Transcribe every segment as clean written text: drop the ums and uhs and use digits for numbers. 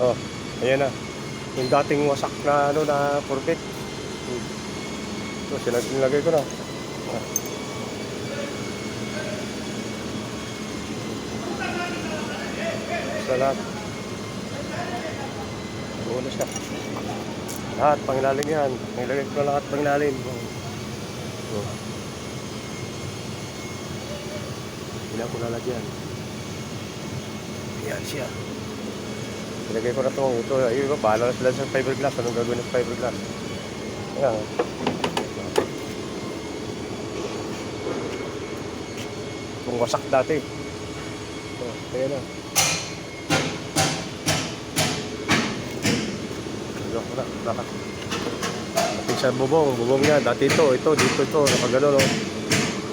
Oh, ayan na. Yung dating wasak na ano na perfect. Ito, nilagay ko na. Ah, sa lahat. Buo na siya. Lahat, pangilalim yan. Nilagay ko na lahat pangilalim. Oh. Hindi ko lalagyan. Ayan siya. Nilagay ko na ito. Ito, ayun, bahala sila sa fiberglass. Anong gagawin ng fiberglass? Ayan. Kung wasak dati. Oh, ayan na. Pati sa bubong niya, dati ito, dito, nakagano, no?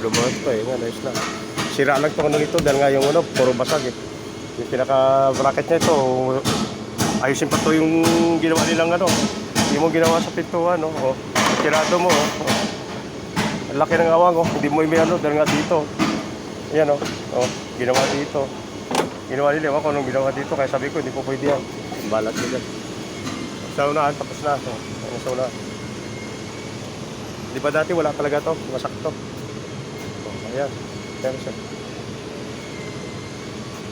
Lumahat pa eh, nga, nice lang. Sira lang ito ano ito, dahil nga yung ano, puro basag eh. Yung pinaka-bracket niya ito, ayusin pa ito yung ginawa nilang ano, hindi mo ginawa sa pintuan, no? Oh, tirado mo, oh. Ang laki ng awang, oh. Hindi mo yung ano, dahil nga dito. Ayan, oh. Oh, ginawa dito. Ginawa nila, ako anong ginawa dito, kaya sabi ko, hindi po pwede yan. Balat nila. Sa unahan, tapos na. So, sa unahan. Di ba dati wala talaga to, masak to. So, ayan. Ayan siya.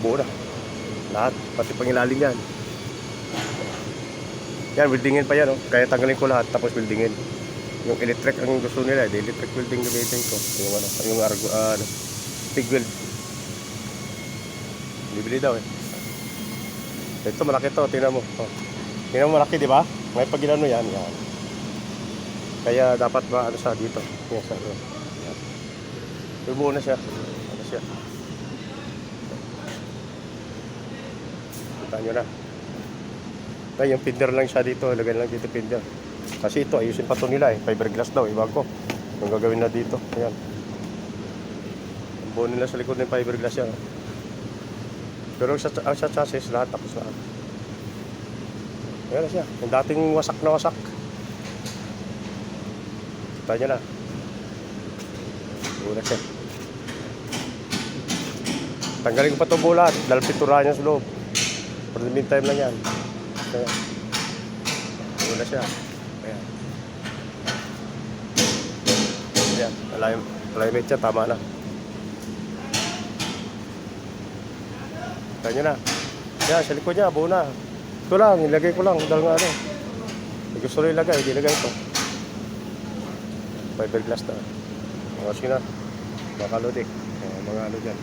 Buo na. Lahat, pati pangilalim yan. Yan, weldingin pa yan. Oh. Kaya tanggalin ko lahat, tapos weldingin. Yung electric ang gusto nila, electric welding gamitin ko. Yung ano, yung pig weld. Bibili daw eh. Ito malaki to, tingnan mo. Oh. Tingnan mo malaki, di ba? May pag ginano yan, yan. Kaya dapat ba ano sa dito? Yan sa ano. Yan. Buo na siya. Ano siya? Kita nyo na. Ay, yung pinder lang siya dito. Lagay lang dito pinder. Kasi ito, ayusin pa to nila eh. Fiberglass daw, iba ko. Yung gagawin na dito. Ayan. Buo nila sa likod ng fiberglass yan. Pero ang sa chassis, lahat tapos lahat. Ayan na siya. Yung dating wasak na wasak. Kita nyo na. Una siya. Tanggalin ko pa ito bulat. Dahil pintura niya sa loob. For the meantime lang yan. Ayan. Una siya. Ayan. Ayan. Alignment siya. Tama na. Kita nyo na. Ayan. Sa likod niya. Buo na. Ito lang, ilagay ko lang dahil nga ano. Gusto rin ilagay, ilagay ito. Fiberglass na. Mga sina, mga kalodi, mga ano dyan.